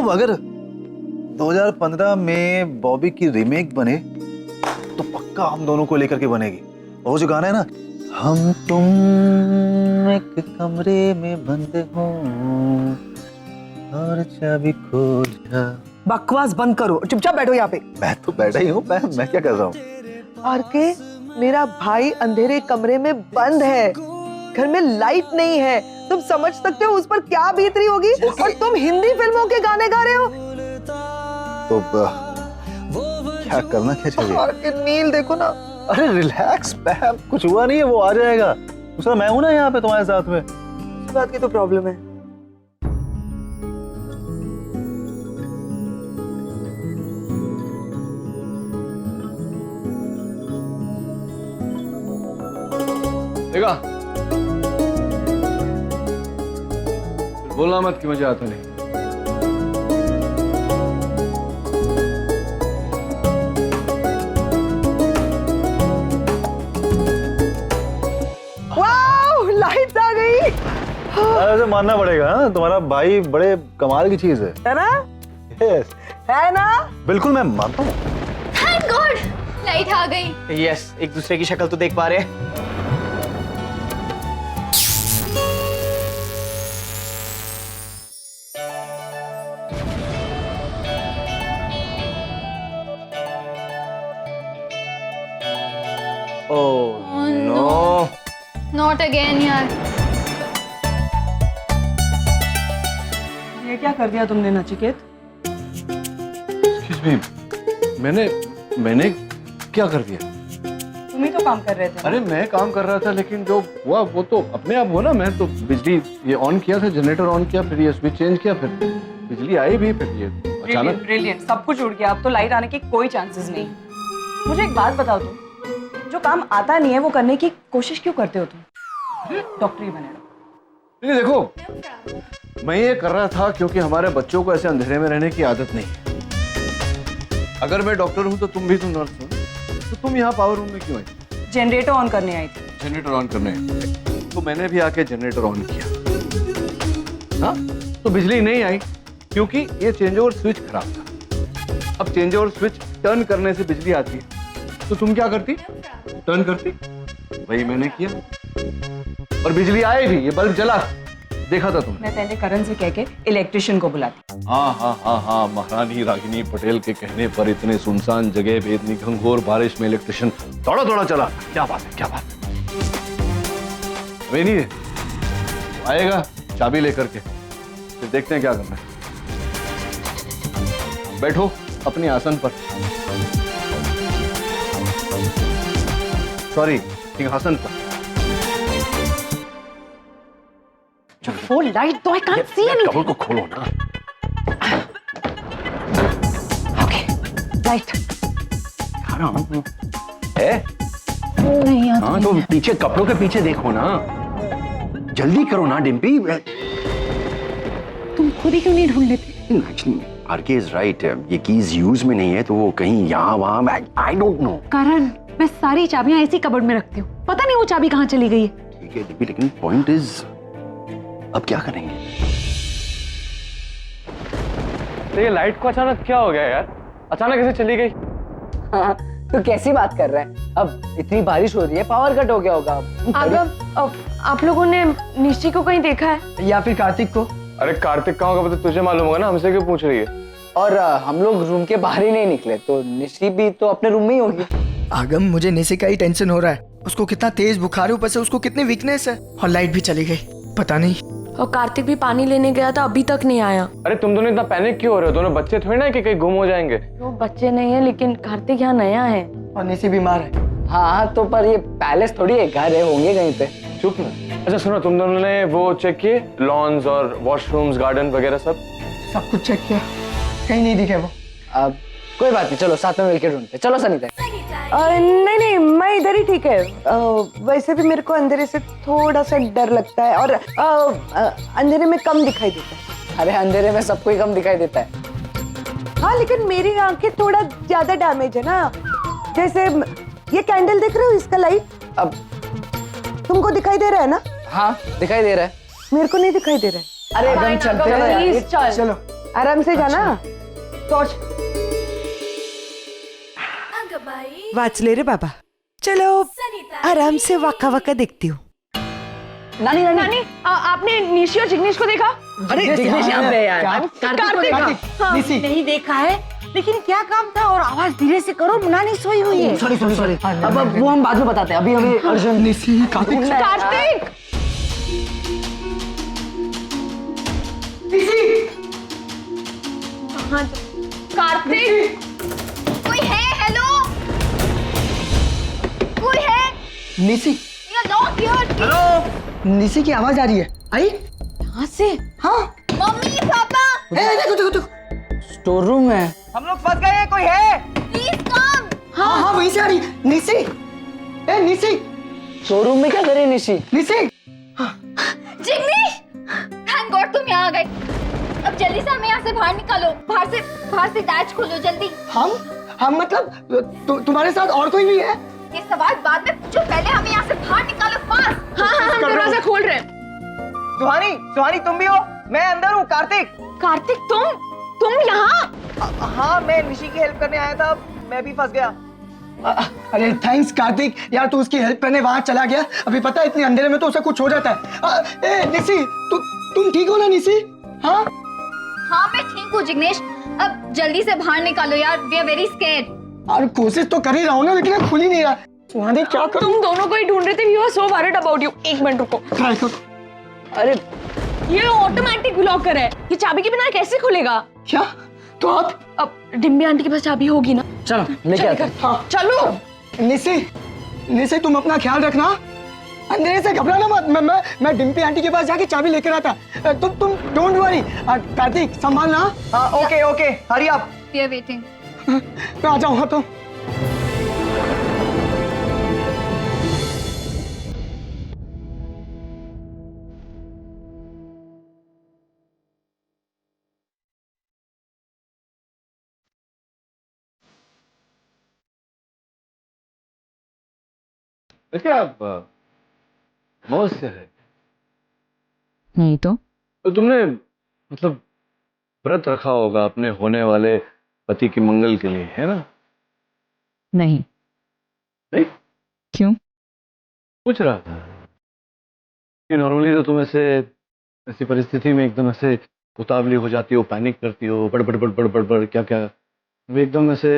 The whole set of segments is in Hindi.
अगर 2015 में बॉबी की रीमेक बने तो पक्का हम दोनों को लेकर के बनेगी। वो जो गाना है ना, हम तुम एक कमरे में बंद हो और चाबी खो जा। बकवास बंद करो, चुपचाप बैठो यहाँ पे। मैं तो बैठा ही हूँ, मैं क्या कर रहा हूँ? और के मेरा भाई अंधेरे कमरे में बंद है, घर में लाइट नहीं है। तुम समझ सकते हो उस पर क्या बीतरी होगी। और तुम हिंदी फिल्मों के गाने गा रहे हो। तो क्या करना क्या चाहिए? और के नील देखो ना। अरे रिलैक्स मैम, कुछ हुआ नहीं है, वो आ जाएगा। दूसरा मैं हूं ना यहाँ पे तुम्हारे साथ में। इस बात की तो प्रॉब्लम है। देखा, बोलना मत कि मुझे आता नहीं। वाह, लाइट्स आ गई। ऐसे मानना पड़ेगा, हाँ? तुम्हारा भाई बड़े कमाल की चीज है ना? yes. है ना? बिल्कुल मैं मानता हूँ। थैंक गॉड, लाइट आ गई। यस, एक दूसरे की शक्ल तो देख पा रहे हैं। ओह नो, नॉट अगेन यार। ये क्या कर दिया तुमने नचिकेत? Excuse me, मैंने क्या कर दिया? तुम ही तो काम कर रहे थे। अरे मैं काम कर रहा था, लेकिन जो हुआ वो तो अपने आप हुआ ना। मैं तो बिजली ये ऑन किया था, जनरेटर ऑन किया, फिर ये स्विच चेंज किया, फिर बिजली आई भी, फिर ये अचानक। ब्रिलियंट, सब कुछ उड़ गया। अब तो लाइट आने की कोई चांसेस नहीं। मुझे एक बात बताओ, तुम जो काम आता नहीं है वो करने की कोशिश क्यों करते हो? तुम डॉक्टर ही बने। नहीं देखो, मैं ये कर रहा था क्योंकि हमारे बच्चों को ऐसे अंधेरे में रहने की आदत नहीं है। अगर मैं डॉक्टर हूँ तो तुम भी तो नर्स हो, तो तुम यहाँ पावर रूम में क्यों आई? जनरेटर ऑन करने आई थी। जनरेटर ऑन करने, तो मैंने भी आके जनरेटर ऑन किया। हाँ, तो बिजली नहीं आई क्योंकि ये चेंज ओवर स्विच खराब था। अब चेंज ओवर स्विच टर्न करने से बिजली आती है, तो तुम क्या करती? टर्न करती। वही मैंने किया और बिजली आई भी, ये बल्ब जला, देखा था तुमने। मैं पहले करण से कह के इलेक्ट्रिशियन को बुलाती। हाँ, महारानी रागिनी पटेल के कहने पर इतने सुनसान जगह बेदनी घंघोर बारिश में इलेक्ट्रिशियन दौड़ा दौड़ा चला। क्या बात है, क्या बात है। नहीं आएगा चाबी लेकर के, फिर देखते हैं क्या करना है। बैठो अपने आसन पर, सॉरी सिंहासन पर। वो लाइट तो आई कांट सी एनीथिंग। कबूल को खोलो ना। ओके, लाइट है नहीं आता। हाँ, तो पीछे कपड़ों के पीछे देखो ना, जल्दी करो ना डिम्पी। तुम खुद ही क्यों नहीं ढूंढ लेते? एक्चुअली आरके इज राइट, ये कीज यूज में नहीं है तो वो कहीं यहाँ वहाँ, आई डोंट नो। करण, मैं सारी चाबियां ऐसी कबर्ड में रखती हूँ, पता नहीं वो चाबी कहाँ चली गई है। ठीक है डिम्पी, लेकिन पॉइंट इज अब क्या करेंगे? तो ये लाइट को अचानक क्या हो गया यार? अचानक कैसे चली गई? हाँ, तो कैसी बात कर रहा है? अब इतनी बारिश हो रही है, पावर कट हो गया होगा। अब आप लोगों ने निश्ची को कहीं देखा है? या फिर कार्तिक को? अरे कार्तिक कहाँ होगा, तुझे मालूम होगा ना, हमसे क्यों पूछ रही है? और हम लोग रूम के बाहर ही नहीं निकले, तो निश्ची भी तो अपने रूम में ही होगी। आगम, मुझे निशी का ही टेंशन हो रहा है। उसको कितना तेज बुखार है, ऊपर से उसको कितनी वीकनेस है, और लाइट भी चली गई, पता नहीं। और कार्तिक भी पानी लेने गया था, अभी तक नहीं आया। अरे तुम दोनों इतना पैनिक क्यों हो रहे हो? दोनों बच्चे थोड़ी ना कि कहीं गुम हो जाएंगे। वो बच्चे नहीं है, लेकिन कार्तिक यहाँ नया है और निशी बीमार है। हाँ, तो पर ये पैलेस थोड़ी है, घर है, होंगे कहीं पे। चुप ना। अच्छा सुनो, तुम दोनों ने वो चेक किए, लॉन्स और वॉशरूम्स, गार्डन वगैरह सब कुछ चेक किया, कहीं नहीं दिखे वो। अब कोई बात नहीं, चलो साथ में मिलकर ढूंढते। चलो सनीता। नहीं, मैं इधर ही ठीक है। वैसे भी मेरे को अंधेरे से थोड़ा सा डर लगता है, और अंधेरे में कम दिखाई देता है। अरे अंधेरे में सबको ही कम दिखाई देता है। हाँ, लेकिन मेरी आंखें थोड़ा ज्यादा डैमेज है ना। जैसे ये कैंडल देख रहे हो, इसका लाइट अब तुमको दिखाई दे रहा है ना? हाँ, दिखाई दे रहा है। मेरे को नहीं दिखाई दे रहा है। अरे एकदम चलते हैं प्लीज चल। चलो आराम से जाना। टॉर्च। वाचले रे बाबा, चलो आराम से वाका वाका देखती हूँ। नानी नानी नानी आपने निशी और जिग्नेश को देखा? अरे जिग्नेश यहाँ पे यार। कार्तिक। हाँ। निशी नहीं देखा है, लेकिन क्या काम था? और आवाज धीरे से करो, नानी सोई हुई है। सॉरी अब वो हम बाद में बताते हैं, अभी हमें अर्जेंट। निशी कार्तिक कार्तिक कार्तिक कोई है? हेलो, कोई है? निशी ये लॉक हियर। निशी की आवाज आ रही है। आई कहाँ से? हाँ मम्मी पापा, देखो स्टोर रूम है। हम लोग फंस गए। कोई है? Please come. हाँ वहीं से आ रही। निशी निशी शोरूम में क्या करे निशी? निशी जिग्नेश, थैंक गॉड तुम यहाँ आ गए। अब जल्दी से हमें यहाँ से बाहर निकालो। बाहर से डैच खोलो जल्दी। हम मतलब तुम्हारे साथ और कोई भी है? ये सवाल बाद में पूछो, पहले हमें यहाँ से बाहर निकालो फास्ट। हाँ हम दरवाजा खोल रहे हैं। सुहानी तुम भी हो? मैं अंदर हूँ। कार्तिक तुम यहाँ? हाँ, मैं निशी की हेल्प करने आया था, मैं भी फंस गया। अरे थैंक्स कार्तिक यार, तू उसकी हेल्प करने वहां चला गया। अभी पता है इतने अंधेरे में तो उसे कुछ हो जाता है। निशी तुम ठीक हो ना निशी? हाँ मैं ठीक हूँ जिग्नेश। अब जल्दी से बाहर निकालो यार, वी आर वेरी स्कैर्ड। और कोशिश तो कर ही रहा हूँ ना, लेकिन खुल ही नहीं रहा। सुहानी क्या करूं? तुम दोनों को ही ढूंढ रहे थे। We were so worried about you. एक मिनट रुको। ट्राई करो। अरे ये ऑटोमेटिक लॉकर है, ये चाबी के बिना कैसे खुलेगा? क्या? तो आप अब डिम्बी आंटी के पास चाबी होगी ना? चलो लेके आते हैं। हाँ चलो। निशी तुम अपना ख्याल रखना, अंधेरे से घबराना मत। मैं डिम्पी आंटी के पास जाके चाबी लेकर आता। तुम डोंट वरी। कार्तिक संभालना। हाँ okay, hurry up. We are waiting. मैं आ जाऊँ। हाँ तो देखिए आप मौज से है नहीं तो तुमने मतलब व्रत रखा होगा अपने होने वाले पति के मंगल के लिए, है ना? नहीं। नहीं? क्यों? पूछ रहा था कि नॉर्मली तो तुम ऐसी परिस्थिति में एकदम ऐसे उतावली हो जाती हो, पैनिक करती हो, बड़ क्या क्या, वे एकदम ऐसे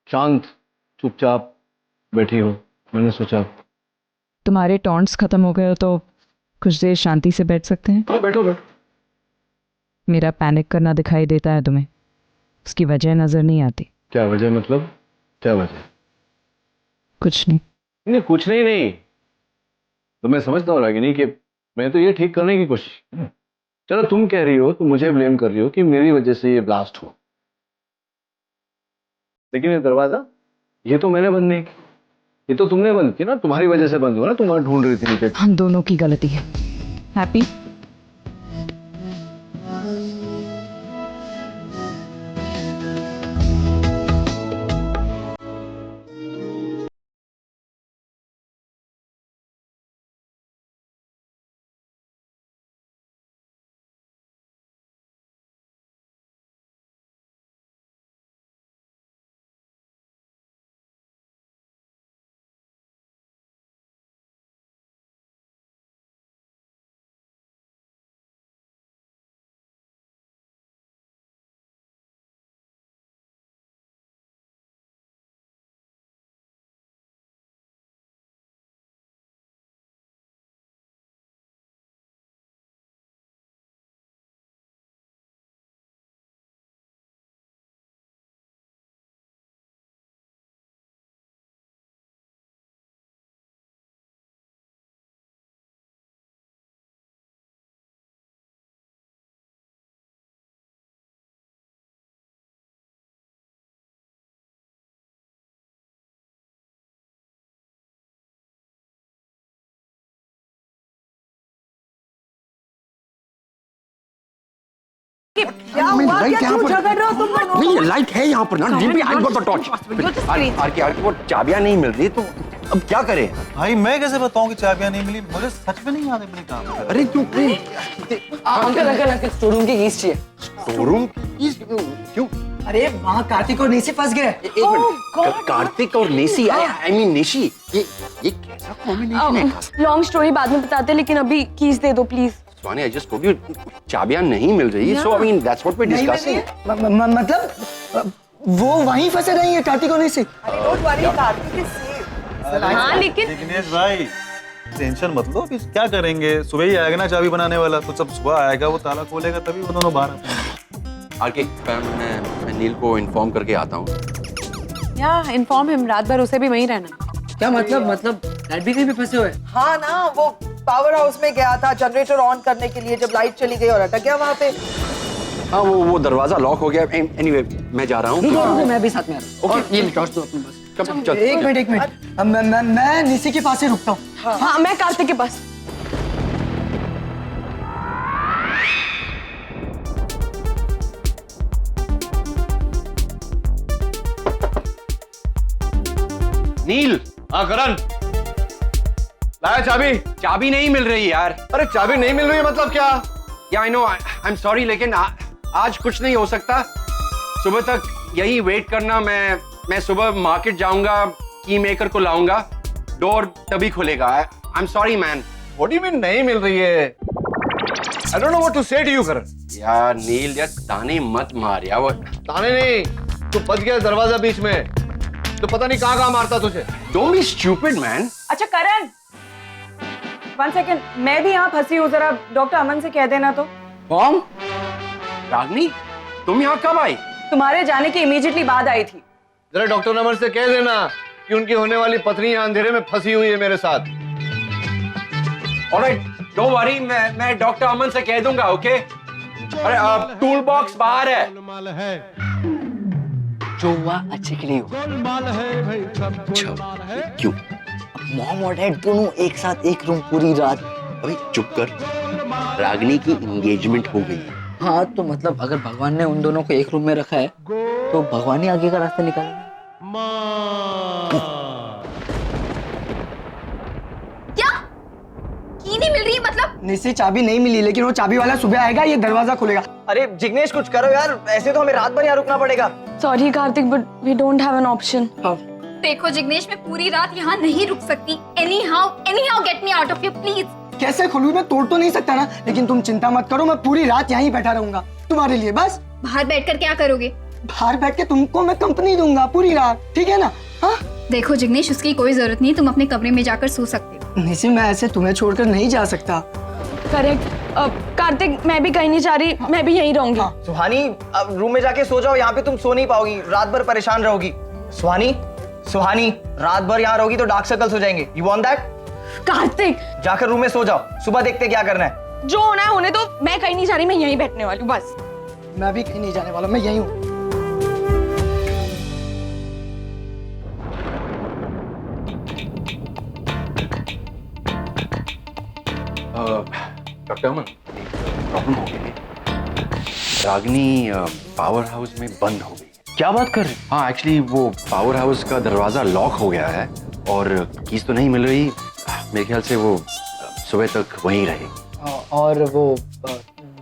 शांत चुपचाप बैठी हो। मैंने सोचा तुम्हारे टॉन्ट्स खत्म हो गए हो तो कुछ देर शांति से बैठ सकते हैं। हाँ बैठो। मेरा पैनिक करना दिखाई देता है तुम्हें, उसकी वजह नजर नहीं आती। क्या वजह? मतलब क्या वजह? कुछ नहीं। कुछ नहीं। तो मैं समझता हूँ रागिनी कि मैं तो ये ठीक करने की कोशिश। चलो तुम कह रही हो, तुम मुझे ब्लेम कर रही हो कि मेरी वजह से ये ब्लास्ट हो, लेकिन ये दरवाजा ये तो मैंने बंद नहीं किया, ये तो तुमने बंद किया ना, तुम्हारी वजह से बंद हुआ ना, तुम वहां ढूंढ रही थी नीचे। हम दोनों की गलती है। हैप्पी? क्या हुआ? क्या क्यों झगड़ रहे हो तुम दोनों? नहीं लाइट है यहाँ पर ना। Dimpy I got the torch. आर के वो चाबियां नहीं मिल रही तो अब क्या करें? भाई मैं कैसे बताऊं कि चाबियां नहीं मिली? मुझे सच में नहीं याद है मैंने कहा था। अरे तू अंकल अंकल अंकल शोरूम की कीज चाहिए। शोरूम क्यों? अरे वहाँ कार्तिक और निशी फंस गए। एक मिनट, कार्तिक और नेसी, आई मीन निशी, ये कैसा कॉम्बिनेशन है? लॉन्ग स्टोरी बाद में बताते, लेकिन अभी कीज दे दो please. Swani, I just told you चाबियां नहीं मिल रही, so I mean that's what we discussing. मतलब वो वहीं फंसे रही है कार्तिक और Nishi. Don't worry, Kartik is safe. हाँ लेकिन जिग्नेश भाई टेंशन मत लो, अभी क्या करेंगे? सुबह ही आएगा ना चाबी बनाने वाला, तो जब सुबह आएगा वो ताला खोलेगा तभी वो दोनों बाहर आएंगे। आके मैं नील को इन्फॉर्म करके आता हूँ। या इन्फॉर्म हिम, रात भर उसे भी वहीं रहना। क्या मतलब लाइट भी कहीं पे फंसे हुए? हाँ ना, वो पावर हाउस में गया था जनरेटर ऑन करने के लिए, जब लाइट चली गई और अटक गया वहाँ पे। हाँ वो दरवाजा लॉक हो गया। एनीवे मैं जा रहा हूँ। मैं भी साथ में आ रहा हूँ। ये टॉर्च दो अपने पास। कब चल? एक मिनट मैं निशी के पास ही रुकता हूँ। हाँ मैं कार्तिक के पास। नील, हाँ करण, लाया चाबी? चाबी नहीं मिल रही यार। अरे चाबी नहीं मिल रही है मतलब क्या? या I know, I am sorry, लेकिन आज कुछ नहीं हो सकता। सुबह तक यही वेट करना। मैं सुबह मार्केट जाऊंगा, की मेकर को लाऊंगा, डोर तभी खुलेगा। I am sorry man. What do you mean नहीं मिल रही है? I don't know what to say to you Karan. यार नील, यार ताने मत मार यार। वो ताने नहीं, तू बच गया दरवाजा बीच में, तो पता नहीं कहाँ मारता तुझे। Don't be stupid man. अच्छा करण, 1 सेकेंड, मैं भी यहाँ फंसी हूँ, जरा डॉक्टर अमन से कह देना तो। कौन? रागनी, तुम यहाँ कब आई? तुम्हारे जाने के इमीडिएटली बाद आई थी। जरा डॉक्टर नमर से कह देना कि उनकी होने वाली पत्नी यहाँ अंधेरे में फंसी हुई है मेरे साथ। ऑलराइट, डोंट वरी, मैं डॉक्टर अमन से कह दूंगा, ओके? अरे टूल बॉक्स बाहर है। जो हुआ अच्छे के लिए हुआ। अच्छा, क्यों? मॉम और डैड दोनों एक साथ एक रूम पूरी रात। अबे चुप कर, रागनी की एंगेजमेंट हो गई है। हाँ तो मतलब अगर भगवान ने उन दोनों को एक रूम में रखा है तो भगवान ही आगे का रास्ता निकालेगा। क्या? की नहीं मिल रही मतलब? निशी चाबी नहीं मिली, लेकिन वो चाबी वाला सुबह आएगा, ये दरवाजा खुलेगा। अरे जिग्नेश कुछ करो यार, ऐसे तो हमें रात भर यहाँ रुकना पड़ेगा। Sorry Kartik, but we don't have an option. देखो जिग्नेश, मैं पूरी रात यहाँ नहीं रुक सकती। anyhow get me out of here please। कैसे खुलूं? मैं तोड़ तो नहीं सकता ना, लेकिन तुम चिंता मत करो, मैं पूरी रात यहीं बैठा रहूंगा तुम्हारे लिए। बस बाहर बैठकर क्या करोगे? बाहर बैठ के तुमको मैं कंपनी दूंगा पूरी रात, ठीक है ना? हाँ देखो जिग्नेश, उसकी कोई जरूरत नहीं, तुम अपने कमरे में जाकर सो सकते हो। निशी, मैं ऐसे तुम्हें छोड़कर नहीं जा सकता। करेक्ट। कार्तिक, मैं भी कहीं नहीं जा रही, मैं भी यहीं रहूंगी। सुहानी, अब रूम में जाके सो जाओ, यहाँ पे तुम सो नहीं पाओगी, रात भर परेशान रहोगी। सुहानी, रात भर यहाँ रहोगी तो डार्क सर्कल्स हो जाएंगे। You want that? कार्तिक, जाकर रूम में सो जाओ, सुबह देखते क्या करना है। जो होना है होने दो, मैं कहीं नहीं जा रही, मैं यहीं बैठने वाली हूँ बस। मैं भी कहीं नहीं जाने वाला, मैं यहीं हूँ। डॉक्टर अमन, प्रॉब्लम हो गई। रागनी पावर हाउस में बंद हो गई। क्या बात कर रहे हैं? हाँ एक्चुअली वो पावर हाउस का दरवाजा लॉक हो गया है और कीज तो नहीं मिल रही। मेरे ख्याल से वो सुबह तक वहीं रहेगी। और वो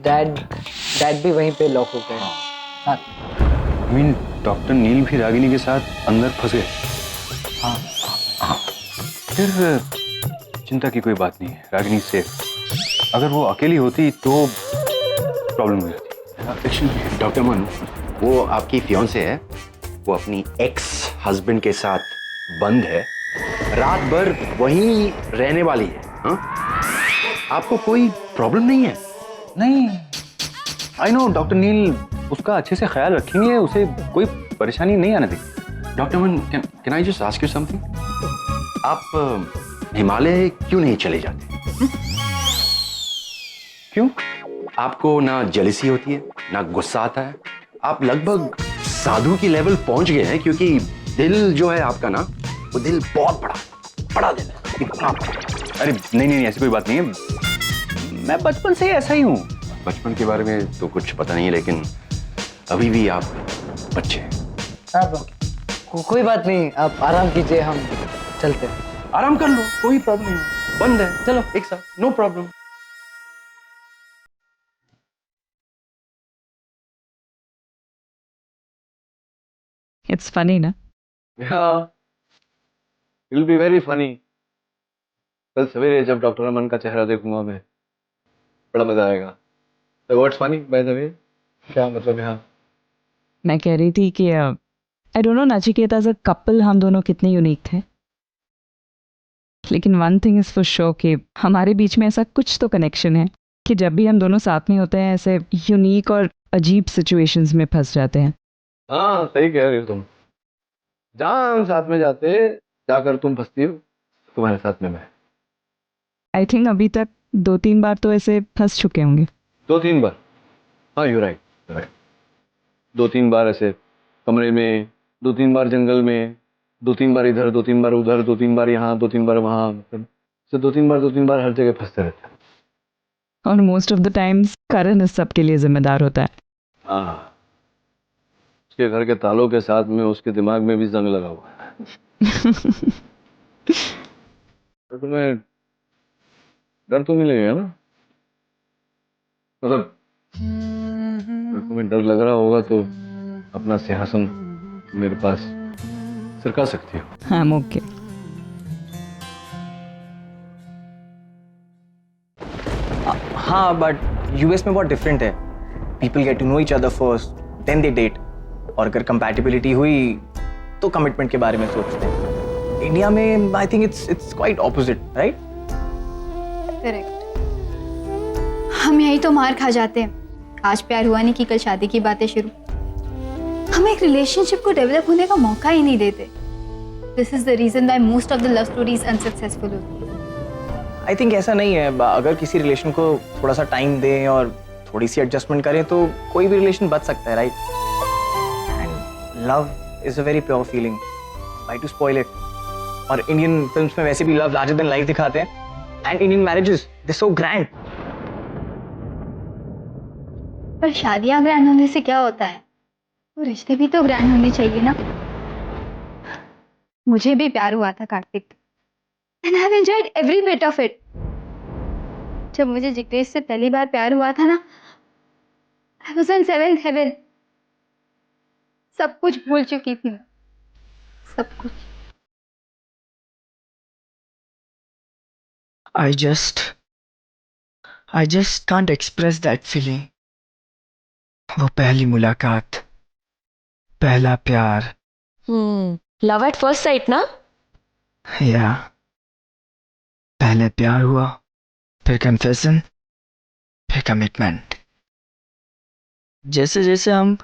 डैड भी वहीं पे लॉक हो गए। हाँ। I mean, डॉक्टर नील भी रागिनी के साथ अंदर फंस गए। हाँ। फिर चिंता की कोई बात नहीं है, रागिनी सेफ। अगर वो अकेली होती तो प्रॉब्लम हो जाती। डॉक्टर अमन, वो आपकी फियांसे है, वो अपनी एक्स हस्बैंड के साथ बंद है, रात भर वहीं रहने वाली है। हाँ? आपको कोई प्रॉब्लम नहीं है? नहीं, आई नो डॉक्टर नील उसका अच्छे से ख्याल रखेंगे, उसे कोई परेशानी नहीं आने देगी। Doctor Aman, can I just ask you something? आप हिमालय क्यों नहीं चले जाते? क्यों? आपको ना जेलसी होती है, ना गुस्सा आता है। आप लगभग साधु की लेवल पहुंच गए हैं, क्योंकि दिल जो है आपका ना, वो दिल बहुत बड़ा दिल है, इतना बड़ा। अरे नहीं, ऐसी कोई बात नहीं है, मैं बचपन से ही ऐसा ही हूँ। बचपन के बारे में तो कुछ पता नहीं है, लेकिन अभी भी आप बच्चे हैं। कोई बात नहीं, आप आराम कीजिए, हम चलते हैं। आराम कर लो, कोई प्रॉब्लम नहीं, बंद है, चलो एक साथ, नो प्रॉब्लम। इट्स फनी ना? Yeah, it'll be very funny. कल सवेरे जब डॉक्टर अमन का चेहरा देखूंगा मैं, बड़ा मजा आएगा। So what's funny by the way? क्या मतलब यहाँ? मैं कह रही थी कि I don't know Nachiket as a couple हम दोनों कितने यूनिक थे, लेकिन one thing is for sure कि हमारे बीच में ऐसा कुछ तो कनेक्शन है कि जब भी हम दोनों साथ में होते हैं ऐसे यूनिक और अजीब सिचुएशंस में फंस जाते हैं। हाँ सही कह रही हो तुम। जहाँ हम साथ में जाते, जाकर तुम फंसती हो, तुम्हारे साथ में मैं। आई थिंक अभी तक 2-3 बार तो ऐसे फंस चुके होंगे। 2-3 बार? हाँ यू राइट, राइट। 2-3 बार ऐसे कमरे में, 2-3 बार जंगल में, 2-3 बार इधर, 2-3 बार उधर, 2-3 बार यहाँ, 2-3 बार वहाँ, मतलब से 2-3 बार हर जगह फंसते रहते हैं। और मोस्ट ऑफ द टाइम्स करण इस सब के लिए जिम्मेदार होता है। हाँ, उसके घर के तालों के साथ में उसके दिमाग में भी जंग लगा हुआ है। तो तुम्हें डर तो नहीं लगेगा ना? मतलब अगर तुम्हें डर लग रहा होगा तो अपना सिंहासन मेरे पास सरका सकती हो। हाँ ओके। हाँ बट यूएस में बहुत डिफरेंट है। People get to know each other first, then they date, और अगर कंपैटिबिलिटी हुई तो कमिटमेंट के बारे में सोचते हैं। इंडिया में I think it's quite opposite, right? Correct. हम यही तो मार खा जाते हैं। आज प्यार हुआ नहीं कि कल शादी की बातें शुरू। हम एक रिलेशनशिप को डेवलप होने का मौका ही नहीं देते। This is the reason why most of the love stories unsuccessful होती है। आई थिंक ऐसा नहीं है। अगर किसी रिलेशन को थोड़ा सा टाइम दें और थोड़ी सी एडजस्टमेंट करें तो कोई भी रिलेशन बच सकता है, right? And love is a very pure feeling, why to spoil it? और इंडियन फिल्म्स में वैसे भी लव लार्जर देन लाइफ दिखाते हैं, and Indian marriages they so grand. पर शादियां ग्रैंड होने से क्या होता है? वो रिश्ते भी तो ग्रैंड होने चाहिए ना। मुझे भी प्यार हुआ था Kartik, and I have enjoyed every bit of it. जब मुझे जिग्नेश से पहली बार प्यार हुआ था ना, I was in seventh heaven. सब कुछ भूल चुकी थी मैं, सब कुछ। I just can't express that feeling. वो पहली मुलाकात, पहला प्यार। लव एट फर्स्ट साइट ना? या पहले प्यार हुआ, फिर कन्फेशन, फिर कमिटमेंट। जैसे जैसे हम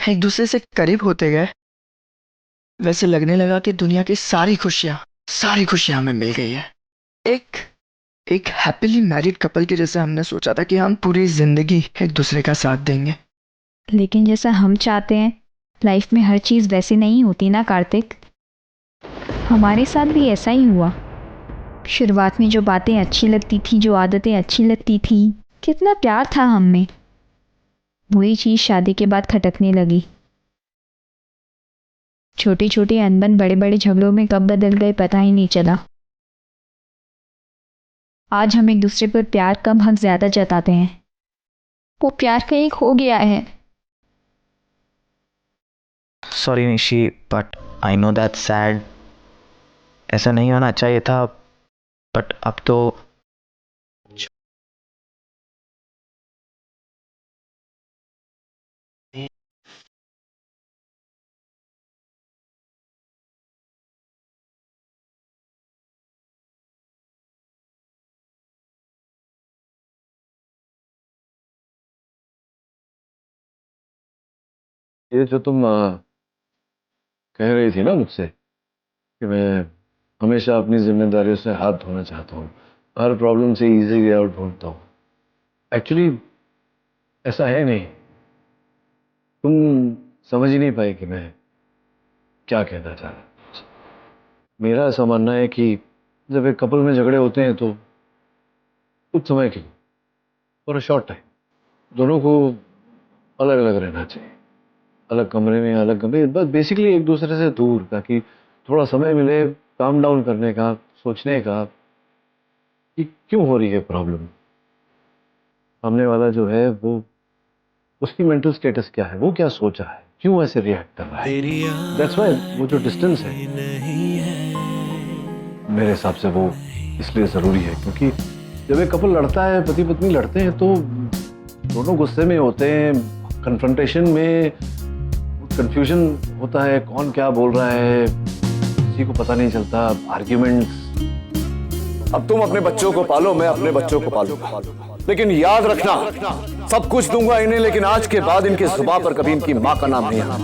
एक दूसरे से करीब होते गए, वैसे लगने लगा कि दुनिया की सारी खुशियां हमें मिल गई है। एक हैप्पीली मैरिड कपल के जैसे हमने सोचा था कि हम पूरी जिंदगी एक दूसरे का साथ देंगे। लेकिन जैसा हम चाहते हैं लाइफ में हर चीज़ वैसे नहीं होती ना कार्तिक। हमारे साथ भी ऐसा ही हुआ। शुरुआत में जो बातें अच्छी लगती थी, जो आदतें अच्छी लगती थी, कितना प्यार था हम में, वही चीज़ शादी के बाद खटकने लगी। छोटे छोटे अनबन बड़े बड़े झगड़ों में कब बदल गए पता ही नहीं चला। आज हम एक दूसरे पर प्यार कम हक ज़्यादा जताते हैं। वो प्यार कहीं खो गया है। Sorry Nishi, but I know that sad. ऐसा नहीं होना चाहिए था, बट अब तो ये जो तुम कह रही थी ना मुझसे कि मैं हमेशा अपनी जिम्मेदारियों से हाथ धोना चाहता हूँ, हर प्रॉब्लम से इजी वे आउट ढूंढता हूँ। एक्चुअली ऐसा है नहीं। तुम समझ ही नहीं पाए कि मैं क्या कहना चाह रहा। मेरा ऐसा मानना है कि जब एक कपल में झगड़े होते हैं तो कुछ समय के लिए, फॉर अ शॉर्ट टाइम, दोनों को अलग अलग रहना चाहिए। अलग कमरे में, अलग कमरे, बस बेसिकली एक दूसरे से दूर, ताकि थोड़ा समय मिले काम डाउन करने का, सोचने का कि क्यों हो रही है प्रॉब्लम। सामने वाला जो है वो, उसकी मेंटल स्टेटस क्या है, वो क्या सोचा है, क्यों ऐसे रिएक्ट कर रहा है। दैट्स व्हाई वो जो डिस्टेंस है मेरे हिसाब से वो इसलिए जरूरी है, क्योंकि जब एक कपल लड़ता है, पति पत्नी लड़ते हैं, तो दोनों गुस्से में होते हैं, कन्फ्रंटेशन में कंफ्यूजन होता है, कौन क्या बोल रहा है किसी को पता नहीं चलता, आर्ग्यूमेंट्स। अब तुम अपने बच्चों को पालो, मैं अपने बच्चों को पालूंगा, लेकिन याद रखना सब कुछ दूंगा इन्हें, लेकिन आज के बाद इनकी जुबान पर कभी इनकी माँ का नाम नहीं आना।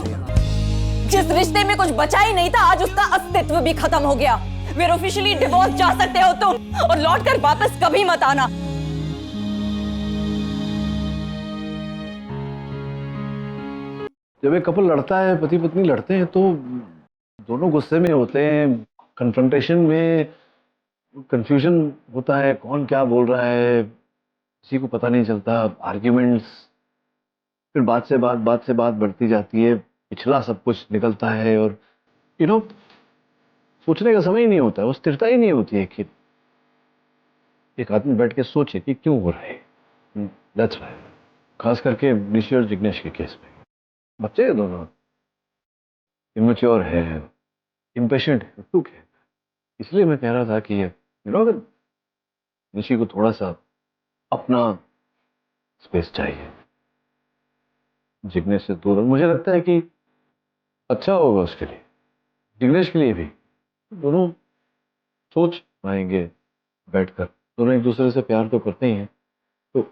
जिस रिश्ते में कुछ बचा ही नहीं था, आज उसका अस्तित्व भी खत्म हो गया। फिर ऑफिशियली डिवोर्स जा सकते हो तुम, और लौट कर वापस कभी मत आना। जब एक कपल लड़ता है, पति पत्नी लड़ते हैं, तो दोनों गुस्से में होते हैं, कन्फ्रंटेशन में कंफ्यूजन होता है, कौन क्या बोल रहा है किसी को पता नहीं चलता, आर्ग्यूमेंट्स। फिर बात से बात बढ़ती जाती है, पिछला सब कुछ निकलता है, और सोचने का समय ही नहीं होता है, वो स्थिरता ही नहीं होती है कि एक आदमी बैठ के सोचे कि क्यों हो रहा है। दैट्स व्हाई, खास करके निशी और जिग्नेश के केस में, बच्चे हैं दोनों, इमेच्योर है, इम्पेशेंट है, टूक है। इसलिए मैं कह रहा था कि अगर निशी को थोड़ा सा अपना स्पेस चाहिए, जिग्नेश से दूर, मुझे लगता है कि अच्छा होगा उसके लिए, जिग्नेश के लिए भी। दोनों सोच पाएंगे बैठकर, दोनों एक दूसरे से प्यार तो करते ही हैं, तो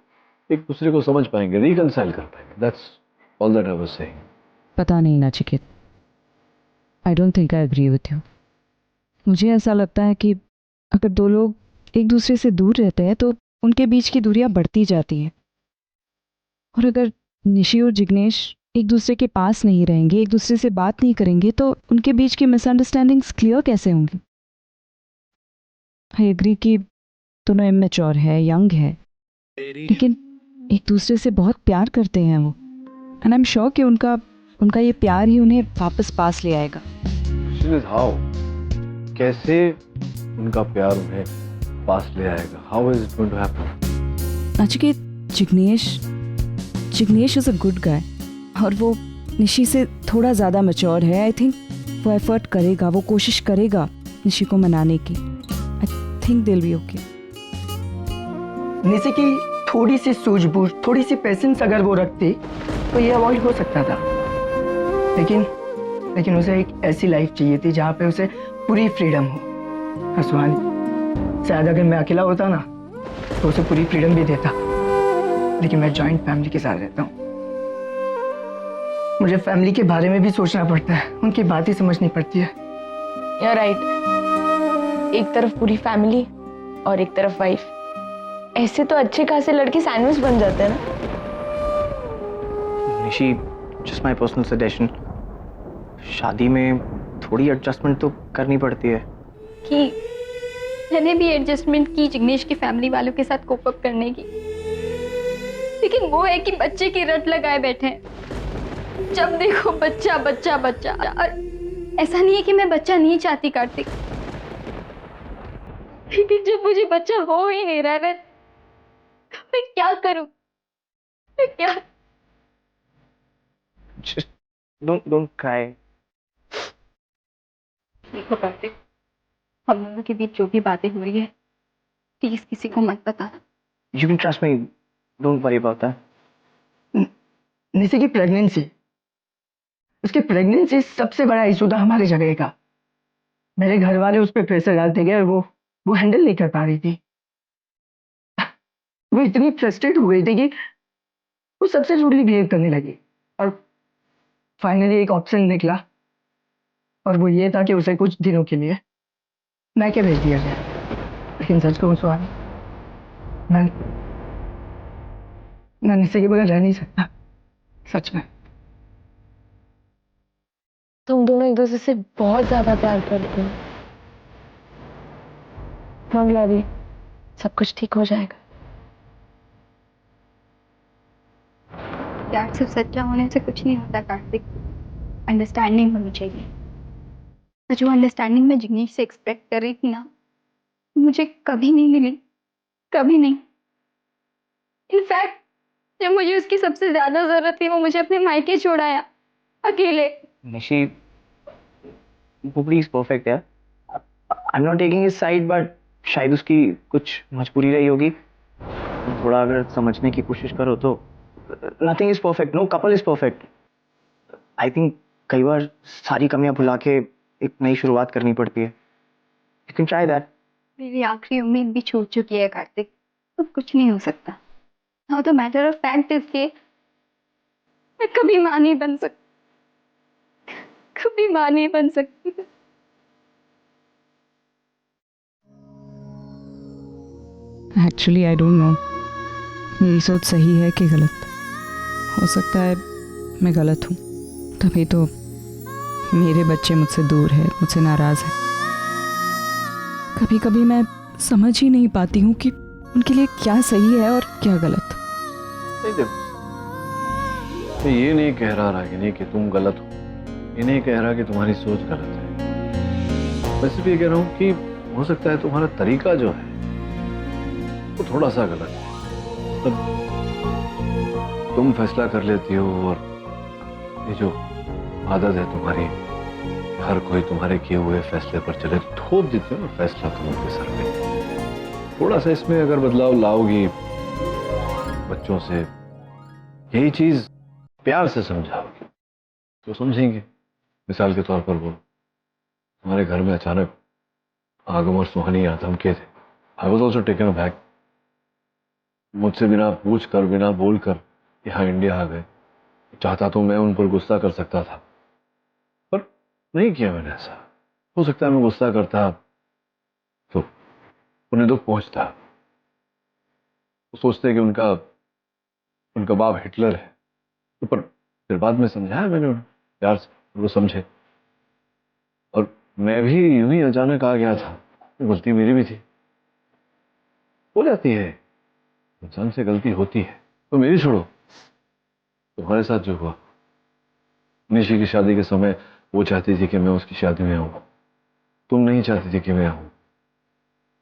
एक दूसरे को समझ पाएंगे, रिकंसाइल कर पाएंगे। That's all that I was saying. पता नहीं Nachiket, I don't think I agree with you. मुझे ऐसा लगता है कि अगर दो लोग एक दूसरे से दूर रहते हैं तो उनके बीच की दूरियां बढ़ती जाती हैं, और अगर निशी और जिग्नेश एक दूसरे के पास नहीं रहेंगे, एक दूसरे से बात नहीं करेंगे, तो उनके बीच की मिसअंडरस्टैंडिंग्स क्लियर कैसे होंगी। आई एग्री कि दोनों इमेच्योर है, यंग है, लेकिन एक दूसरे से बहुत प्यार करते हैं वो, एंड आई एम श्योर कि उनका ये प्यार ही उन्हें वापस पास ले आएगा। हाउ, कैसे उनका प्यार उन्हें पास ले आएगा? How is it going to happen? Nachiket, Jignesh is a good guy, और वो निशी से थोड़ा ज़्यादा मैच्योर है। आई थिंक वो एफर्ट करेगा, वो कोशिश करेगा निशी को मनाने की। आई थिंक दिल बी ओके। निशी की थोड़ी सी सूझबूझ, थोड़ी सी पेशेंस अगर वो रखती तो ये अवॉइड हो सकता था, लेकिन उसे एक ऐसी लाइफ चाहिए थी जहाँ पे उसे पूरी फ्रीडम हो। सुहानी, शायद अगर मैं अकेला होता ना तो उसे पूरी फ्रीडम भी देता, लेकिन मैं जॉइंट फैमिली के साथ रहता हूँ। मुझे फैमिली के बारे में भी सोचना पड़ता है, उनकी बात ही समझनी पड़ती है। You're right. एक तरफ पूरी फैमिली और एक तरफ वाइफ, ऐसे तो अच्छे खासे लड़के सैंडविच बन जाते हैं ना। Nishi, just my personal suggestion, शादी में थोड़ी एडजस्टमेंट तो करनी पड़ती है। कि मैंने भी एडजस्टमेंट की जिग्नेश की फैमिली वालों के साथ कोप अप करने की, लेकिन वो है कि बच्चे की रट लगाए बैठे हैं। जब देखो बच्चा बच्चा बच्चा, और ऐसा नहीं है कि मैं बच्चा नहीं चाहती कार्तिक, लेकिन जब मुझे बच्चा हो ही नहीं रहा, मैं क्या करूं? मैं क्या? Just don't cry. देखो कार्तिक, हम दोनों के बीच जो भी बातें हो रही है, प्लीज किसी को मत बताना। You can trust me. Don't worry about that. Nishi की प्रेगनेंसी, उसकी प्रेगनेंसी सबसे बड़ा इशू था हमारे झगड़े का। मेरे घर वाले उस पर प्रेशर डालते गए और वो हैंडल नहीं कर पा रही थी। वो इतनी फ्रस्ट्रेट हो गई थी कि वो सबसे रूडली बिहेव करने लगी, और फाइनली एक ऑप्शन निकला, और वो ये था कि उसे कुछ दिनों के लिए मैके भेज दिया जाए। लेकिन सच कहूं सुहानी, मैं निशी के बगैर रह नहीं सकता, सच में। तुम दोनों एक दूसरे से बहुत ज्यादा प्यार करते हो। मंगला भी, सब कुछ ठीक हो जाएगा। प्यार सिर्फ सच्चा होने से कुछ नहीं होता कार्तिक, अंडरस्टैंडिंग होनी चाहिए। जो अंडरस्टैंडिंग मैं जिग्नेश से एक्सपेक्ट कर रही थी ना, मुझे कभी नहीं मिली, कभी नहीं। इनफैक्ट जब मुझे उसकी सबसे ज्यादा जरूरत थी वो मुझे अपने मायके छोड़ाया अकेले। निशी, बुबली इज परफेक्ट यार। आई am not taking his side, but शायद उसकी कुछ मजबूरी रही होगी। थोड़ा अगर समझने की कोशिश करो तो nothing is perfect, no couple is perfect. I think कई बार सारी कमियां भुला के एक नई शुरुआत करनी पड़ती है। You can try that. मेरी आखिरी उम्मीद भी छूट चुकी है कार्तिक, तो कुछ नहीं हो सकता। Now the matter of fact is कि मैं कभी मां नहीं बन सकती, कभी मां नहीं बन सकती। एक्चुअली आई डोंट नो मेरी सोच सही है कि गलत। हो सकता है मैं गलत हूँ, तभी तो मेरे बच्चे मुझसे दूर है, मुझसे नाराज है। कभी कभी मैं समझ ही नहीं पाती हूँ कि उनके लिए क्या सही है और क्या गलत। मैं ये नहीं कह रहा रागिनी कि तुम गलत हो, ये नहीं कह रहा कि तुम्हारी सोच गलत है। मैं सिर्फ ये कह रहा हूँ कि हो सकता है तुम्हारा तरीका जो है वो थोड़ा सा गलत है। तुम फैसला कर लेती हो और ये जो आदत है तुम्हारी, हर कोई तुम्हारे किए हुए फैसले पर चले, थोप देते हो ना फैसला तुम्हारे सर पे। थोड़ा सा इसमें अगर बदलाव लाओगी, बच्चों से यही चीज प्यार से समझाओगी तो समझेंगे। मिसाल के तौर पर वो हमारे घर में अचानक आगम और सुहानी यहाँ धमके थे। I was also taken aback. मुझसे बिना पूछ कर, बिना बोल कर यहाँ इंडिया आ गए। चाहता तो मैं उन पर गुस्सा कर सकता था, पर नहीं किया मैंने ऐसा। हो सकता है मैं गुस्सा करता तो उन्हें दुख पहुंचता। वो सोचते कि उनका बाप हिटलर है, तो पर फिर बाद में समझाया मैंने उन्हें प्यार से, वो समझे। और मैं भी यूं ही अचानक आ गया था, गलती मेरी भी थी। हो जाती है, इंसान से गलती होती है। तो मेरी छोड़ो, तुम्हारे साथ जो हुआ, निशी की शादी के समय वो चाहती थी कि मैं उसकी शादी में आऊं, तुम नहीं चाहती थी कि मैं आऊं,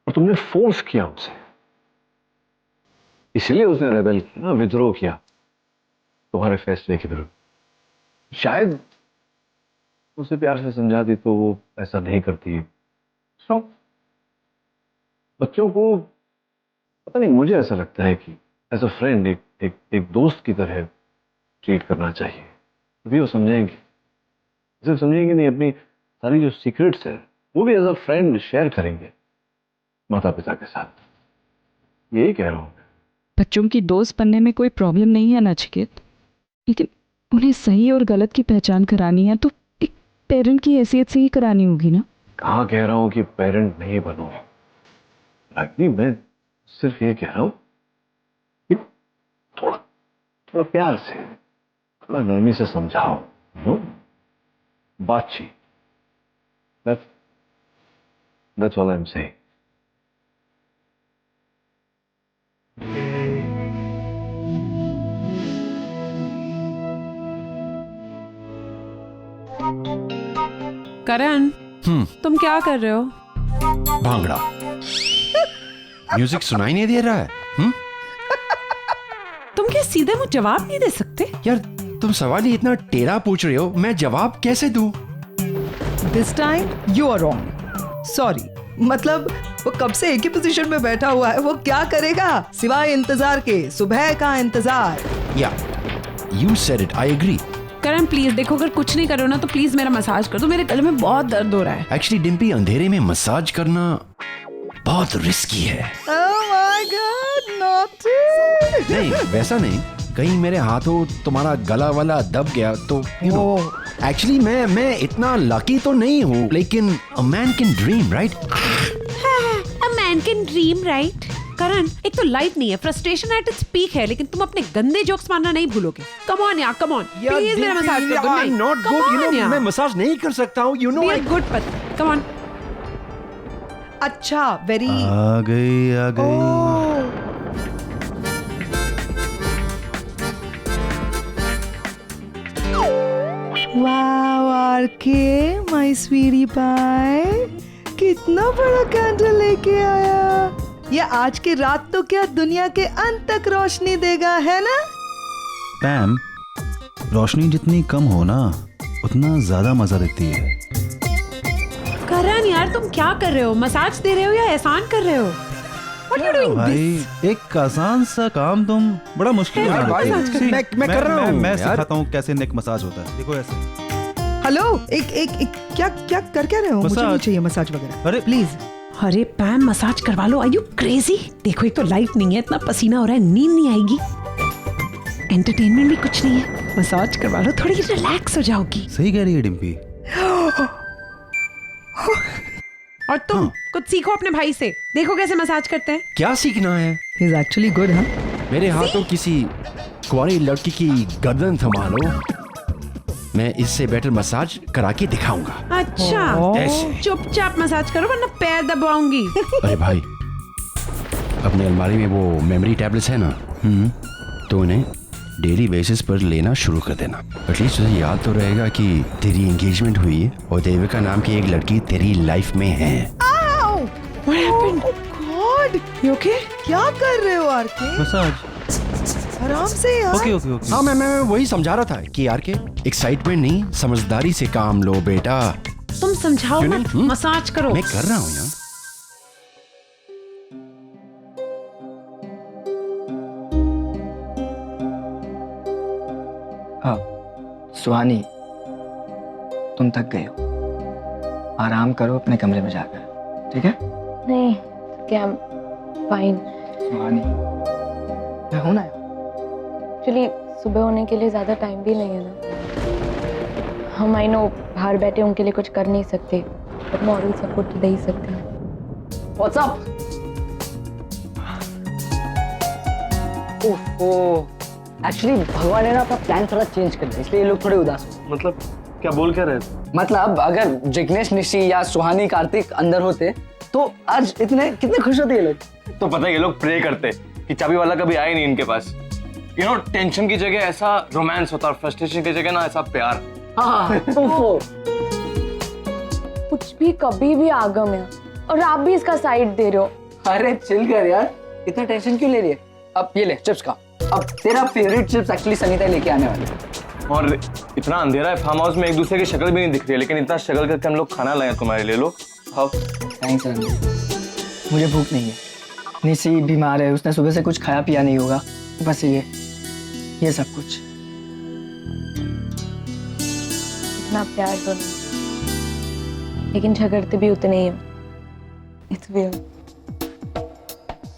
और तुमने फोर्स किया उसे। इसलिए उसने रेबेल किया, विद्रोह किया तुम्हारे फैसले के विरुद्ध। शायद उसे प्यार से समझाती तो वो ऐसा नहीं करती। बच्चों को पता नहीं, मुझे ऐसा लगता है कि एज अ फ्रेंड, एक दोस्त की तरह ट्रीट करना चाहिए, तभी वो समझेंगे। सिर्फ समझेंगे नहीं, अपनी सारी जो सीक्रेट्स है वो भी एज अ फ्रेंड शेयर करेंगे माता पिता के साथ। यही कह रहा हूं। बच्चों की दोस्त बनने में कोई प्रॉब्लम नहीं है नचिकेत, लेकिन उन्हें सही और गलत की पहचान करानी है तो एक पेरेंट की हैसियत से ही करानी होगी ना। कहाँ कह रहा हूं कि पेरेंट नहीं बनो रागिनी, मैं सिर्फ ये कह रहा हूं कि थोड़ा प्यार से, थोड़ा नरमी से समझाओ। बातचीत, that's all I'm saying. करण, तुम क्या कर रहे हो? भांगड़ा। म्यूजिक सुनाई नहीं दे रहा है? तुम क्या सीधे मुझे जवाब नहीं दे सकते? यार तुम सवाल ही इतना टेढ़ा पूछ रहे हो, मैं जवाब कैसे दूं? This time you are wrong. Sorry, मतलब वो कब से एक ही पोजीशन में बैठा हुआ है, वो क्या करेगा सिवाय इंतजार के, सुबह का इंतजार। Yeah you said it, I agree. Karan please देखो, अगर कुछ नहीं करो ना तो प्लीज मेरा मसाज कर दो, मेरे गले में बहुत दर्द हो रहा है। एक्चुअली डिम्पी, अंधेरे में मसाज करना बहुत रिस्की है। Oh my God, naughty! नहीं वैसा नहीं, कहीं मेरे हाथों तुम्हारा गला वाला दब गया तो यू नो। एक्चुअली मैं इतना लकी तो नहीं हूँ, लेकिन a man can dream right. A man can dream right. Karan, एक तो लाइफ नहीं है, फ्रस्ट्रेशन एट इट्स पीक है, लेकिन तुम अपने गंदे जोक्स मारना नहीं भूलोगे। कम ऑन यार, कम ऑन प्लीज मेरा मसाज कर दो। I am not good, you know, मैं मसाज नहीं कर सकता हूँ, you know. Be a good person, come on. अच्छा, वेरी आ गई Wow, our RK my sweetie pie, कितना बड़ा कैंडल लेके आया। ये आज की रात तो क्या दुनिया के अंत तक रोशनी देगा, है ना? पैम, रोशनी जितनी कम हो ना उतना ज्यादा मजा देती है। करण यार तुम क्या कर रहे हो? मसाज दे रहे हो या एहसान कर रहे हो? What are you doing भाई this? एक आसान सा काम तुम बड़ा मुश्किल यार, बना देते हो। मसाज मैं कर रहा हूँ। मैं सिखाता हूँ कैसे नेक मसाज होता है। देखो ऐसे। हेलो, एक क्या क्या कर क्या रहे हो? मुझे नहीं चाहिए मसाज वगैरह। अरे प्लीज। अरे पैम मसाज करवा लो। Are you crazy? देखो एक तो लाइट नहीं है, इतना पसीना हो रहा है, नींद नहीं आएगी, एंटरटेनमेंट भी कुछ नहीं है। मसाज करवा लो, थोड़ी रिलैक्स हो जाओगी। सही कह रही है डिम्पी। और तुम कुछ सीखो अपने भाई से, देखो कैसे मसाज करते हैं। क्या सीखना है? He's actually good, huh? मेरे हाथों किसी कुंवारी लड़की की गर्दन थमा लो, मैं इससे बेटर मसाज करा के दिखाऊंगा। अच्छा, ऐसे। चुपचाप मसाज करो वरना पैर दबाऊंगी। अरे भाई, अपने अलमारी में वो मेमोरी टैबलेट्स है ना, तो उन्हें डेली बेसिस पर लेना शुरू कर देना। एटलीस्ट तुझे याद तो रहेगा कि तेरी एंगेजमेंट हुई है और देविका नाम की एक लड़की तेरी लाइफ में है। What happened? God, you okay? क्या कर रहे हो आरके? मसाज। आराम से यार। ओके। हाँ, मैं वही समझा रहा था कि यार के एक्साइटमेंट नहीं, समझदारी से काम लो बेटा। तुम समझाओ मत, मसाज करो। मैं कर रहा हूँ यार। हाँ सुहानी, तुम थक गए हो, आराम करो अपने कमरे में जाकर, ठीक है? नहीं, क्या फाइन। सुहानी, मैं हूं ना। एक्चुअली सुबह होने के लिए ज़्यादा टाइम भी नहीं है ना। हम आई नो बाहर बैठे उनके लिए कुछ कर नहीं सकते, बट मॉरल सपोर्ट तो दे ही सकते हैं। What's up? ओह, एक्चुअली भगवान ने ना अपना प्लान थोड़ा चेंज कर दिया, इसलिए ये लोग थोड़े उदास हो। मतलब क्या बोल क्या रहे थे? मतलब अगर जिग्नेश, निशी या सुहानी, कार्तिक अंदर होते तो आज इतने कितने खुश होते ये लोग। तो पता है ये लोग प्रे करते कि चाबी वाला कभी आए नहीं इनके पास। यू नो, टेंशन की जगह ऐसा रोमांस होता और फ्रस्ट्रेशन की जगह ना ऐसा प्यार। हाँ, कुछ भी कभी भी आगम है और आप भी इसका साइड दे रहे हो। अरे चिल कर यार, इतना टेंशन क्यों ले रही है? अब ये ले चिप्स खा। अब तेरा फेवरेट चिप्स एक्चुअली सनीता लेके आने वाली है। और इतना अंधेरा है फार्म हाउस में, एक दूसरे की शक्ल भी नहीं दिख रही है, लेकिन इतना स्ट्रगल करके हम लोग खाना लाए तुम्हारे लिए। लो खाओ। थैंक्स रणदीप, मुझे भूख नहीं है। निशी बीमार है, उसने सुबह से कुछ खाया पिया नहीं होगा, बस ये सब कुछ। इतना प्यार तो नहीं, लेकिन झगड़ते भी उतने ही हो। It's weird.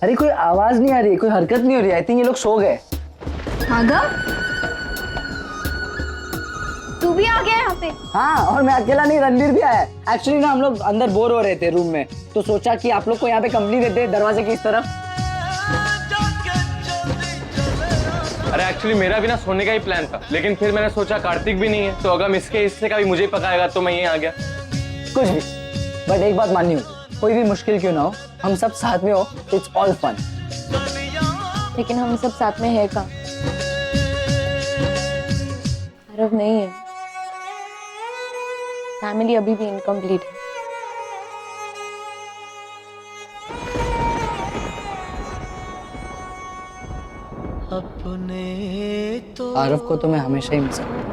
अरे कोई आवाज नहीं आ रही, कोई हरकत नहीं हो रही। आई थिंक ये लोग सो गए। तू भी आ गया यहाँ पे? हाँ, और मैं अकेला नहीं, रणवीर भी आया है। एक्चुअली ना हम लोग अंदर बोर हो रहे थे रूम में, तो सोचा कि आप लोग को यहाँ पे कंपनी देते हैं दरवाजे की इस तरफ। अरे एक्चुअली मेरा भी ना सोने का ही प्लान था, लेकिन फिर मैंने सोचा कार्तिक भी नहीं है, तो अगर इसके हिस्से का भी मुझे ही पकाएगा, तो मैं यहीं आ गया। कुछ भी, बट एक बात माननी होगी, कोई भी मुश्किल क्यों ना हो, हम सब साथ में हो, इट्स ऑल फन। लेकिन हम सब साथ में है कहाँ? आरव नहीं है, फैमिली अभी भी इनकम्प्लीट है। आरव को तो मैं हमेशा ही मिस करूंगा।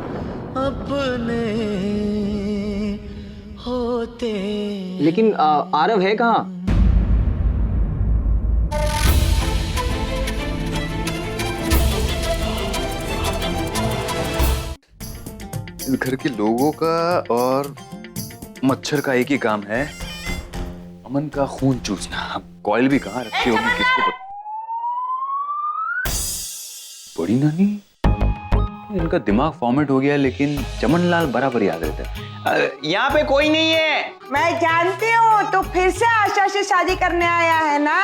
लेकिन आरव है कहाँ? इस घर के लोगों का और मच्छर का एक ही काम है, अमन का खून चूसना। अब कॉइल भी कहाँ रखी होगी किसको पता। बड़ी नानी, इनका दिमाग फॉर्मेट हो गया, लेकिन चमन लाल बराबर याद रहता है। यहाँ पे कोई नहीं है। मैं जानती हूँ, तो फिर से आशा से शादी करने आया है ना?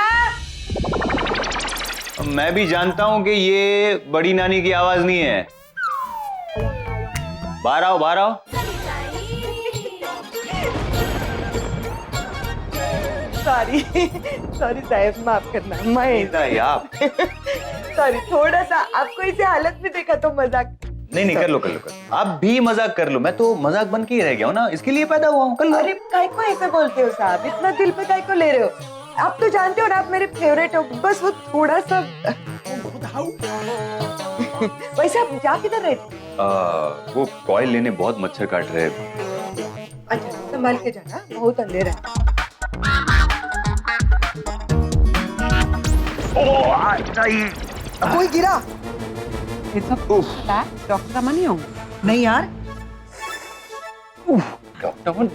मैं भी जानता हूँ कि ये बड़ी नानी की आवाज नहीं है। बाहर आओ, बाहर आओ। सॉरी साहब, माफ करना। मैं आप सॉरी, थोड़ा सा आपको इसे हालत में देखा तो मजाक। नहीं नहीं, कर लो कर लो कर लो। आप भी मजाक कर लो, मैं तो मजाक बन के ही रह गया हूँ ना, इसके लिए पैदा हुआ हूँ। कर लो। अरे काय को ऐसे बोलते हो साहब, इतना दिल पे काय को ले रहे हो? आप तो जानते हो ना, आप मेरे फेवरेट हो, बस वो थोड़ा सा वैसे आप जा किधर रहे थे? वो कॉइल लेने बहुत मच्छर काट रहे हैं। अच्छा संभाल के जाना, बहुत अंधेरा है। कोई गिरा? डॉक्टर अमन ही हूँ। नहीं यार, डॉक्टर अमन,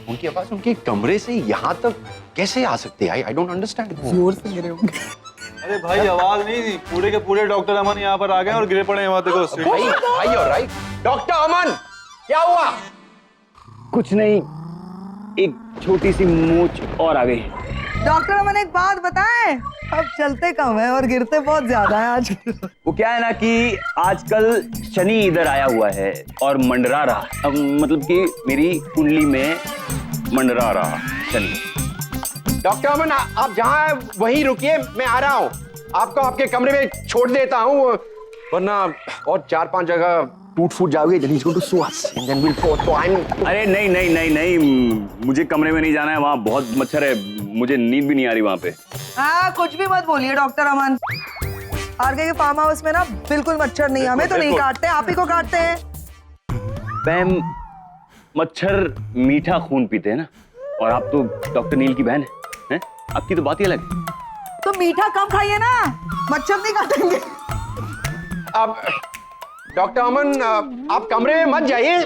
उनकी आवाज उनके कमरे से यहाँ तक कैसे आ सकती है? I don't understand. जोर से गिरे होंगे। अरे भाई आवाज नहीं थी, पूरे के पूरे डॉक्टर अमन यहाँ पर आ गए और गिरे पड़े हैं वहां। देखो भाई ऑलराइट। डॉक्टर अमन, क्या हुआ? कुछ नहीं, एक छोटी सी मोच और आ गई। डॉक्टर अमन एक बात बताएं, अब चलते कम है और गिरते बहुत ज्यादा है आज। वो क्या है ना कि आजकल शनि इधर आया हुआ है और मंडरा रहा, अब मतलब कि मेरी कुंडली में मंडरा रहा शनि। डॉक्टर अमन, आप जहाँ हैं वहीं रुकिए, मैं आ रहा हूँ। आपको आपके कमरे में छोड़ देता हूँ, वरना और 4-5 जगह टूट फूट जाओगे। then he's going to sue us and then we'll go to I'm। अरे नहीं नहीं नहीं नहीं, मुझे कमरे में नहीं जाना है, वहाँ बहुत मच्छर है, मुझे नींद भी नहीं आ रही वहाँ पे। हाँ कुछ भी मत बोलिए डॉक्टर अमन, आरके के फार्म हाउस में ना बिल्कुल मच्छर नहीं, हमें तो नहीं काटते, आप ही को काटते हैं। मैम, मच्छर मीठा खून पीते हैं ना, और आप तो डॉक्टर नील की बहन हैं? आपकी तो बात ही अलग है। तो मीठा कम खाइए ना, मच्छर नहीं काटेंगे। अब डॉक्टर अमन, आप कमरे में मत जाइए,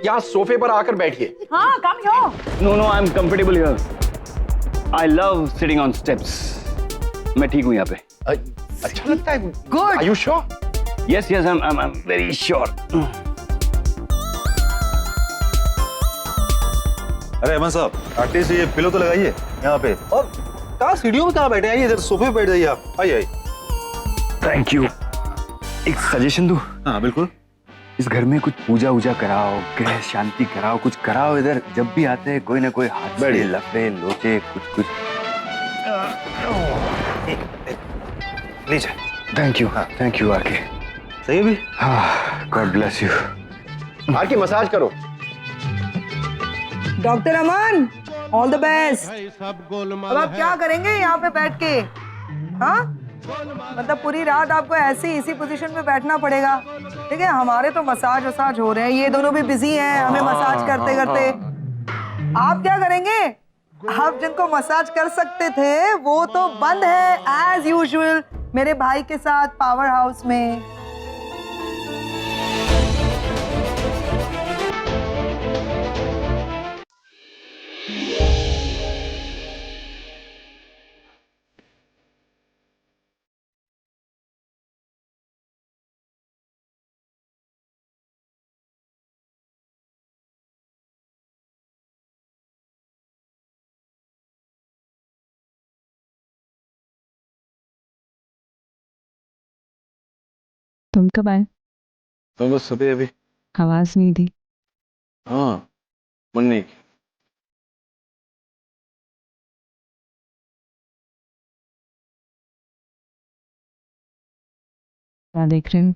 यहाँ सोफे पर आकर बैठिए। हाँ कम यो। No no, I am comfortable here. I love sitting on steps. मैं ठीक हूँ यहाँ पे। अच्छा लगता है? Good. Are you sure? Yes yes, I am very sure. अरे अमन साहब, एटलीस्ट ये पिलो तो लगाइए यहाँ पे। और कहाँ सीढ़ियों में कहाँ बैठे? आइए इधर सोफे पे बैठ जाइए आप। आइए। Thank you. एक सजेशन दूं? हाँ बिल्कुल। इस घर में कुछ पूजा वूजा कराओ, ग्रह शांति कराओ, कुछ कराओ। इधर जब भी आते हैं कोई ना कोई हाथ बड़े लफड़े लोचे कुछ कुछ। लीजिए। Thank you. हाँ थैंक यू आरके। सही है भी? हाँ, गॉड ब्लेस यू। आके मसाज करो। Doctor Aman, all the best. अब आप क्या करेंगे यहाँ पे बैठ के? हाँ मतलब पूरी रात आपको ऐसे इसी पोजीशन में बैठना पड़ेगा, ठीक है? हमारे तो मसाज वसाज हो रहे हैं, ये दोनों भी बिजी हैं, हमें मसाज करते करते। आप क्या करेंगे? आप जिनको मसाज कर सकते थे वो तो बंद है एज यूजुअल मेरे भाई के साथ पावर हाउस में। तुम कब आए? तो बस सुबह अभी। आवाज नहीं दी। हाँ, मन नहीं। क्या देख रहे हो?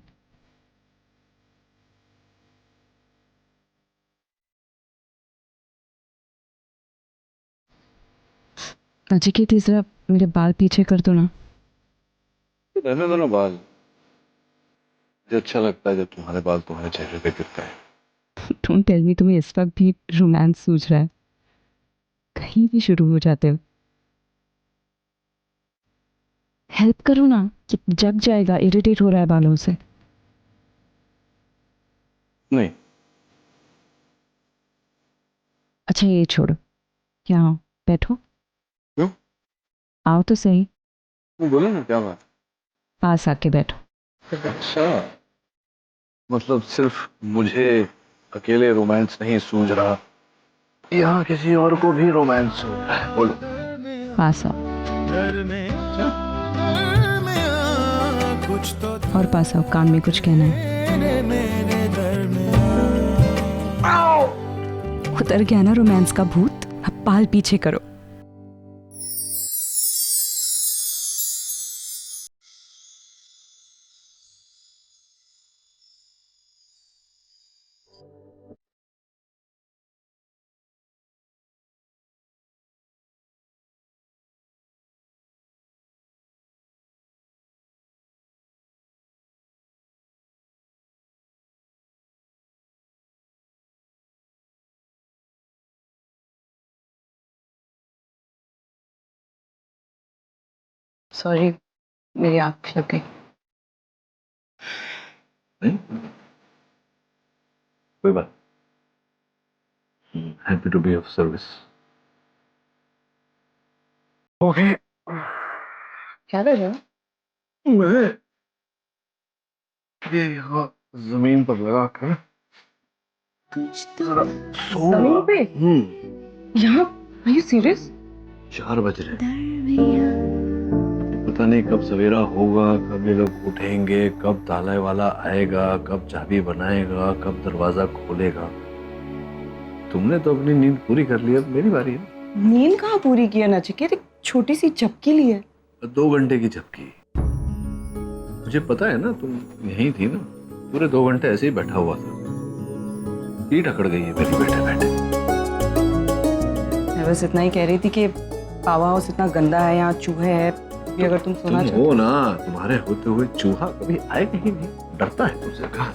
नचिकेत, तीसरा मेरे बाल पीछे कर दो ना। रहने दो ना बाल, मुझे अच्छा लगता है जब तुम्हारे बाल तुम्हारे चेहरे पे गिरता है। डोंट टेल मी तुम्हें इस वक्त भी रोमांस सूझ रहा है। कहीं भी शुरू हो जाते हो। हेल्प करो ना, कि जग जाएगा, इरिटेट हो रहा है बालों से। नहीं। अच्छा ये छोड़ो, यहाँ आओ, बैठो। क्यों? आओ तो सही। वो बोलो ना, क्या बात? पास आके बैठो। अच्छा, मतलब सिर्फ मुझे अकेले रोमांस नहीं सूझ रहा, यहाँ किसी और को भी रोमांस सूझ रहा है। बोलो। पास आओ। और पास आओ, कान में कुछ कहना है। उतर गया ना रोमांस का भूत, अब बाल पीछे करो। सॉरी, मेरी आँख लग गई। कोई बात। Happy to be of service. Okay. क्या कर रहे हो? मैं ये यहाँ जमीन पर लगा कर जमीन पे? यहाँ? Are you serious? 4 बज रहे। पता नहीं कब सवेरा होगा, कब ये लोग उठेंगे, कब ताले वाला आएगा, कब चाबी बनाएगा, कब दरवाजा खोलेगा। तुमने तो अपनी नींद पूरी कर ली, अब मेरी बारी है। नींद कहाँ पूरी की है नचिकेत? एक छोटी सी झपकी ली है। 2 घंटे की झपकी। मुझे पता है ना, तुम यहीं थी ना, पूरे 2 घंटे ऐसे ही बैठा हुआ था। पीठ अकड़ गई है मेरी बैठे बैठे। मैं बस इतना ही कह रही थी कि पावर हाउस इतना गंदा है, यहाँ चूहे हैं, भी अगर तुम सोना तुम हो ना, तुम्हारे होते हुए चूहा कभी आएगा ही नहीं, डरता है तुमसे। कहा